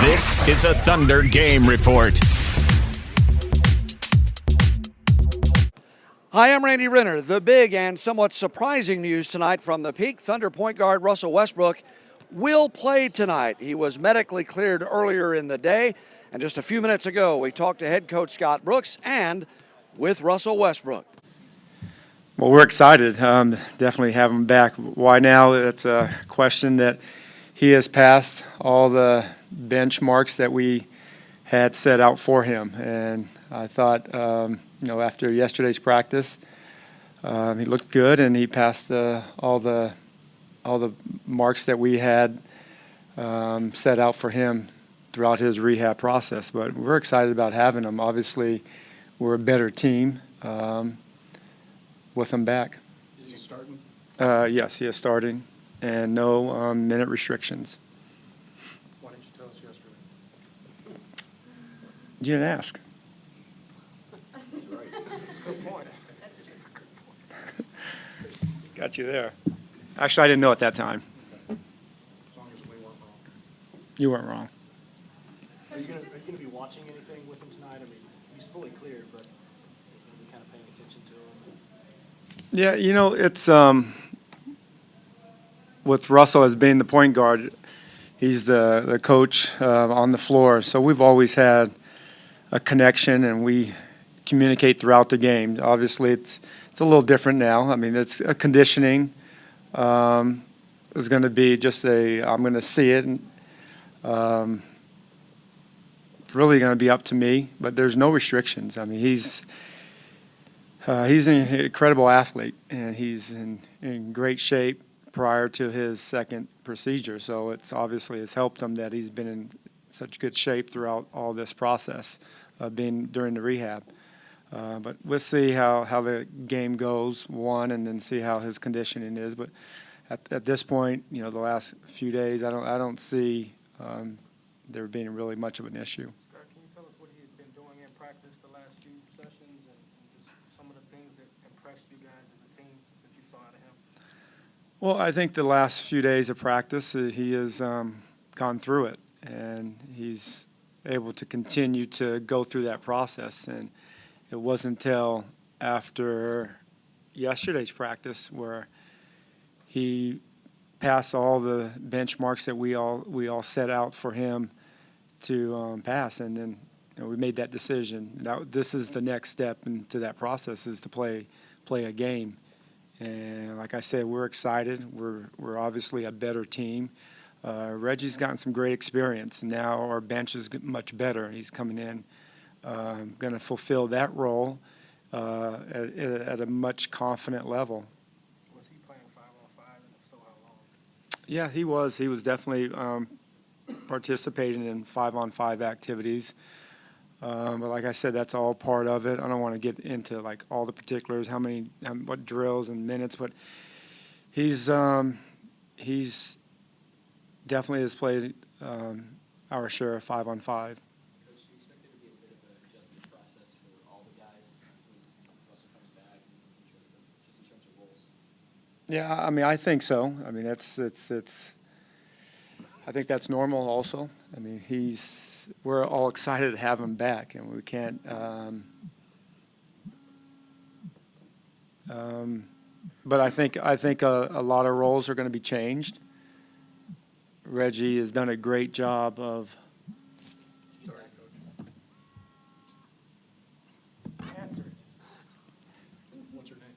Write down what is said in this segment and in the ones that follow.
This is a Thunder Game Report. Hi, I'm Randy Renner. The big and somewhat surprising news tonight from the Peak: Thunder point guard Russell Westbrook will play tonight. He was medically cleared earlier in the day, and just a few minutes ago we talked to head coach Scott Brooks and with Russell Westbrook. Well, we're excited. Definitely have him back. Why now? It's a question that he has passed all the benchmarks that we had set out for him, and I thought, after yesterday's practice, he looked good, and he passed all the marks that we had set out for him throughout his rehab process. But we're excited about having him. Obviously, we're a better team with him back. Is he starting? Yes, he is starting, and no minute restrictions. Why didn't you tell us yesterday? You didn't ask. That's right. That's a good point. Got you there. Actually, I didn't know at that time. As long as we weren't wrong. You weren't wrong. Are you going to be watching anything with him tonight? I mean, he's fully cleared, but are you kind of paying attention to him? Yeah, it's with Russell as being the point guard, he's the coach on the floor. So we've always had a connection, and we communicate throughout the game. Obviously, it's a little different now. I mean, it's a conditioning. It's going to be just I'm going to see it, and it's really going to be up to me. But there's no restrictions. I mean, he's an incredible athlete, and he's in great shape prior to his second procedure. So it's obviously has helped him that he's been in such good shape throughout all this process of being during the rehab. But we'll see how the game goes, and then see how his conditioning is. But at this point, the last few days, I don't see there being really much of an issue. Scott, can you tell us what he's been doing in practice the last few sessions and just some of the things that impressed you guys as a team that you saw out of him? Well, I think the last few days of practice, he has gone through it, and he's able to continue to go through that process. And it wasn't until after yesterday's practice where he passed all the benchmarks that we all set out for him to pass, and then we made that decision. Now, this is the next step into that process, is to play a game. And like I said, we're excited. We're obviously a better team. Reggie's gotten some great experience, and now our bench is much better. He's coming in, going to fulfill that role at a much confident level. Was he playing 5-on-5, and if so, how long? Yeah, he was. He was definitely participating in 5-on-5 activities. But like I said, that's all part of it. I don't want to get into like all the particulars, what drills and minutes, but he's definitely has played our share of 5-on-5. Coach, do you expect there to be a bit of an adjustment process for all the guys when Russell comes back, just in terms of roles? Yeah, I mean, I think so. I mean, it's I think that's normal also. I mean, we're all excited to have him back, and we can't. But I think a lot of roles are going to be changed. Reggie has done a great job of. Sorry, Coach. Answer it. What's your name?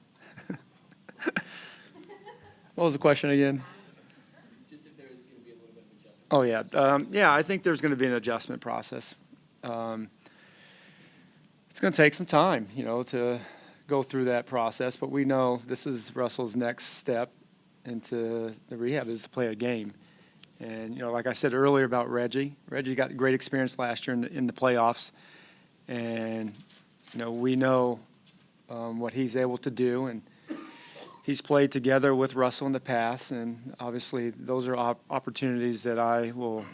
What was the question again? Just if there's going to be a little bit of adjustment. Oh, yeah. Yeah, I think there's going to be an adjustment process. It's going to take some time, to go through that process. But we know this is Russell's next step into the rehab, is to play a game. And, like I said earlier about Reggie got great experience last year in the playoffs. And, we know what he's able to do. And he's played together with Russell in the past. And, obviously, those are opportunities that I will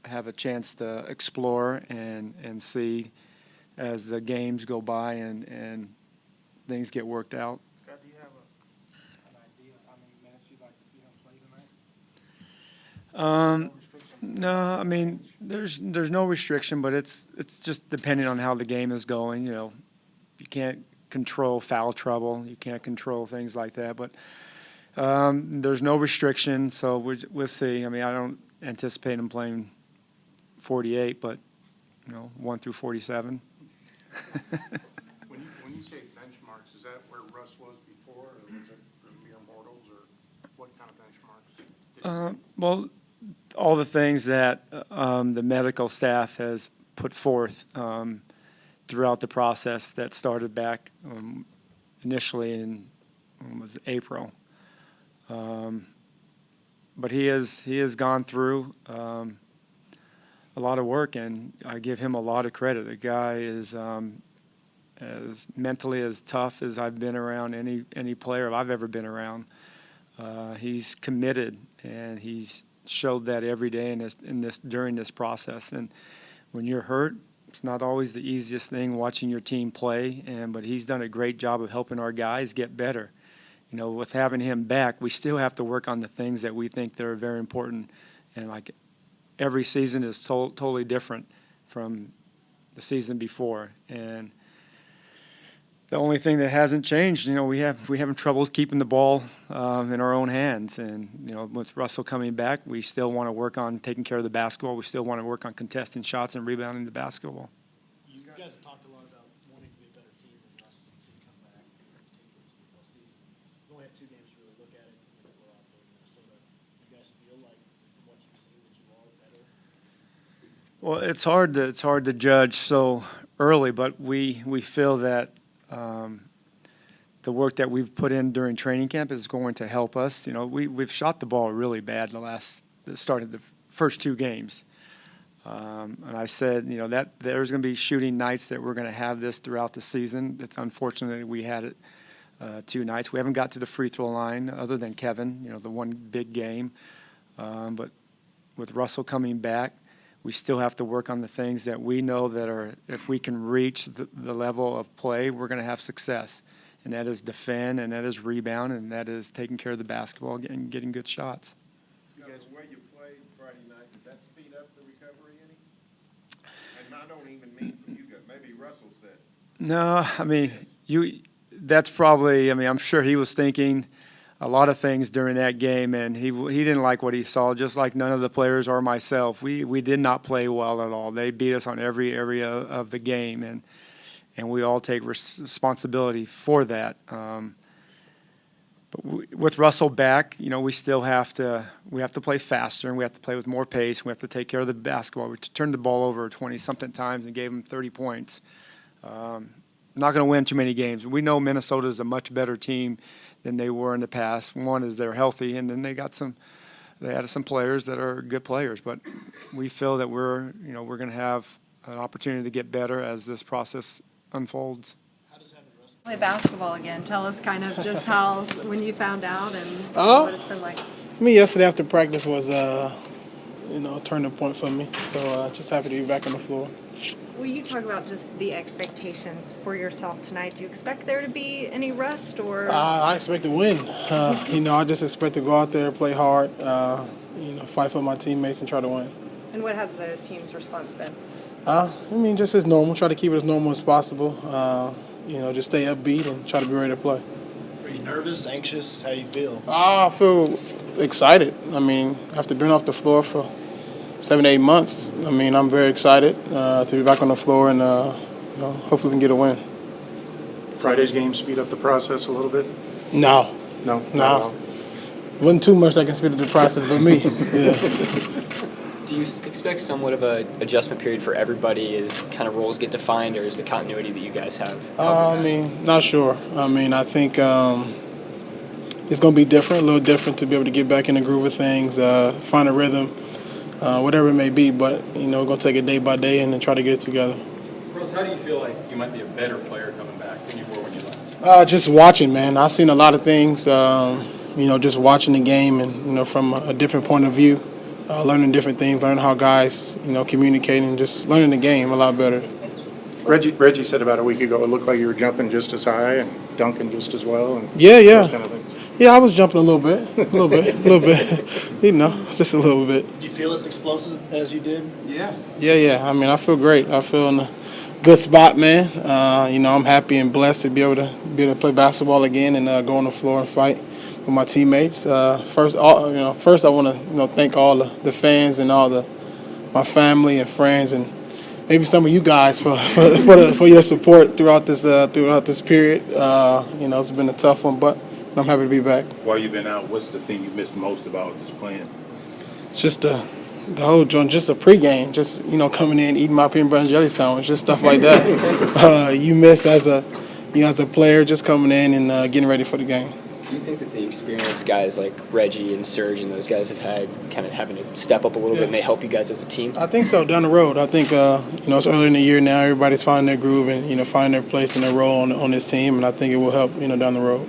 have a chance to explore and see as the games go by and things get worked out. Scott, do you have an idea of how many minutes you'd like to see him play tonight? No restrictions No, I mean, there's no restriction, but it's just depending on how the game is going. You know, you can't control foul trouble, you can't control things like that. But there's no restriction, so we'll see. I mean, I don't anticipate him playing 48, but 1 through 47. When you say benchmarks, is that where Russ was before, or was it for mere mortals, or what kind of benchmarks? Well, all the things that the medical staff has put forth throughout the process that started back initially in was April. But he has gone through a lot of work, and I give him a lot of credit. The guy is as mentally as tough as I've been around any player I've ever been around. He's committed, and he's showed that every day during this process. And when you're hurt, it's not always the easiest thing watching your team play, but he's done a great job of helping our guys get better. With having him back, we still have to work on the things that we think that are very important. And like every season is totally different from the season before. And the only thing that hasn't changed, we having trouble keeping the ball in our own hands. And with Russell coming back, we still want to work on taking care of the basketball. We still want to work on contesting shots and rebounding the basketball. You guys have talked a lot about wanting to be a better team than Russ to come back and take care of this football season. You only have 2 games to really look at it. We're out there in Minnesota. Do you guys feel like, from what you've seen, that you are better? Well, it's hard to judge so early, but we feel that the work that we've put in during training camp is going to help us. We've shot the ball really bad started the first 2 games. And I said, that there's going to be shooting nights that we're going to have this throughout the season. It's unfortunate that we had it 2 nights. We haven't got to the free throw line other than Kevin, the one big game. But with Russell coming back, we still have to work on the things that we know that are, if we can reach the level of play, we're going to have success. And that is defend, and that is rebound, and that is taking care of the basketball and getting good shots. The way you played Friday night, did that speed up the recovery any? And I don't even mean from you guys. Maybe Russell said. No, I mean, that's probably, I'm sure he was thinking a lot of things during that game, and he didn't like what he saw, just like none of the players or myself. We did not play well at all. They beat us on every area of the game, and we all take responsibility for that. But with Russell back, we still have to play faster, and we have to play with more pace. We have to take care of the basketball. We turned the ball over 20-something times and gave them 30 points. Not going to win too many games. We know Minnesota is a much better team than they were in the past. One is they're healthy, and then they added some players that are good players. But we feel that we're going to have an opportunity to get better as this process unfolds. How does having Russ Play basketball again. Tell us kind of just how, when you found out and what it's been like. Yesterday after practice was, a turning point for me. So just happy to be back on the floor. Will you talk about just the expectations for yourself tonight? Do you expect there to be any rest or? I expect to win. I just expect to go out there, play hard, fight for my teammates and try to win. And what has the team's response been? Just as normal. Try to keep it as normal as possible. Just stay upbeat and try to be ready to play. Are you nervous, anxious? How you feel? I feel excited. After being off the floor for 7 to 8 months, I'm very excited to be back on the floor and hopefully we can get a win. Friday's game speed up the process a little bit? No. No. Wasn't too much that can speed up the process but me. Yeah. Do you expect somewhat of an adjustment period for everybody as kind of roles get defined, or is the continuity that you guys have? Not sure. I think it's going to be different, a little different to be able to get back in the groove of things, find a rhythm, whatever it may be. But, we're going to take it day by day and then try to get it together. Russ, how do you feel like you might be a better player coming back than you were when you left? Just watching, man. I've seen a lot of things, just watching the game and, from a different point of view. Learning different things, learning how guys, communicate, and just learning the game a lot better. Reggie said about a week ago it looked like you were jumping just as high and dunking just as well. And Yeah. those kind of things. Yeah, I was jumping a little bit, a little bit, a little bit. You know, just a little bit. Do you feel as explosive as you did? Yeah. I mean, I feel great. I feel in a good spot, man. You know, I'm happy and blessed to be able to play basketball again and go on the floor and fight with my teammates. First, I want to thank all the fans and all my family and friends and maybe some of you guys for your support throughout this period. You know, it's been a tough one, but I'm happy to be back. While you've been out, what's the thing you missed most about just playing? Just the whole joint, just a pregame, just coming in, eating my peanut butter and jelly sandwich, just stuff like that. You miss as a player, just coming in and getting ready for the game. Do you think that the experienced guys like Reggie and Serge and those guys have had kind of having to step up a little bit may help you guys as a team? I think so, down the road. I think, it's early in the year now. Everybody's finding their groove and, finding their place and their role on this team, and I think it will help, down the road.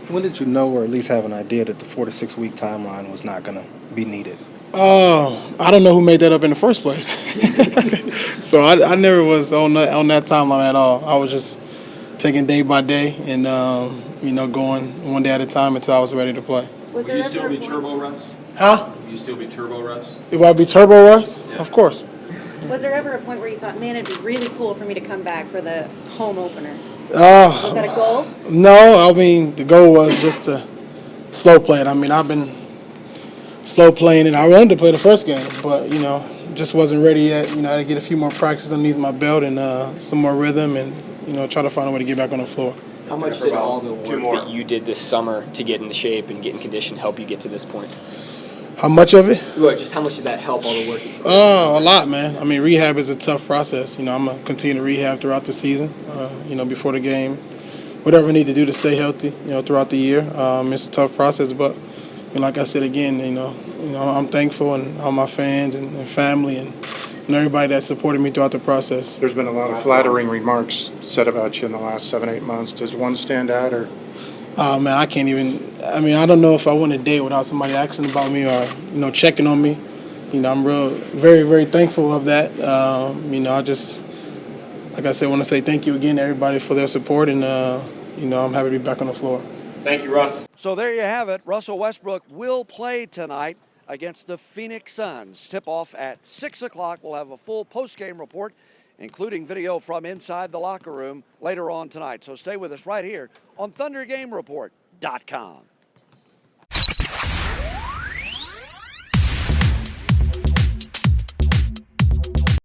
When did you know or at least have an idea that the 4 to 6 week timeline was not going to be needed? I don't know who made that up in the first place. So I never was on that timeline at all. I was just taking day by day and, going one day at a time until I was ready to play. Will you still be Turbo Russ? Huh? Will you still be Turbo Russ? If I be Turbo Russ? Yeah. Of course. Was there ever a point where you thought, man, it'd be really cool for me to come back for the home opener? Was that a goal? No, I mean, the goal was just to slow play it. I mean, I've been slow playing it. I wanted to play the first game, but, just wasn't ready yet. I had to get a few more practice underneath my belt and some more rhythm and, try to find a way to get back on the floor. How much did all the work that you did this summer to get into shape and get in condition help you get to this point? How much of it? Just how much did that help all the work? A lot, man. I mean, rehab is a tough process. I'm going to continue to rehab throughout the season, before the game. Whatever I need to do to stay healthy, throughout the year. It's a tough process, but like I said again, I'm thankful and all my fans and family and everybody that supported me throughout the process. There's been a lot of flattering remarks said about you in the last 7-8 months. Does one stand out or? Oh, man, I can't even – I mean, I don't know if I went a day without somebody asking about me or, checking on me. I'm very, very thankful of that. I just – like I said, I want to say thank you again to everybody for their support, and, I'm happy to be back on the floor. Thank you, Russ. So there you have it. Russell Westbrook will play tonight against the Phoenix Suns. Tip-off at 6 o'clock. We'll have a full post-game report, including video from inside the locker room later on tonight. So stay with us right here on ThunderGameReport.com.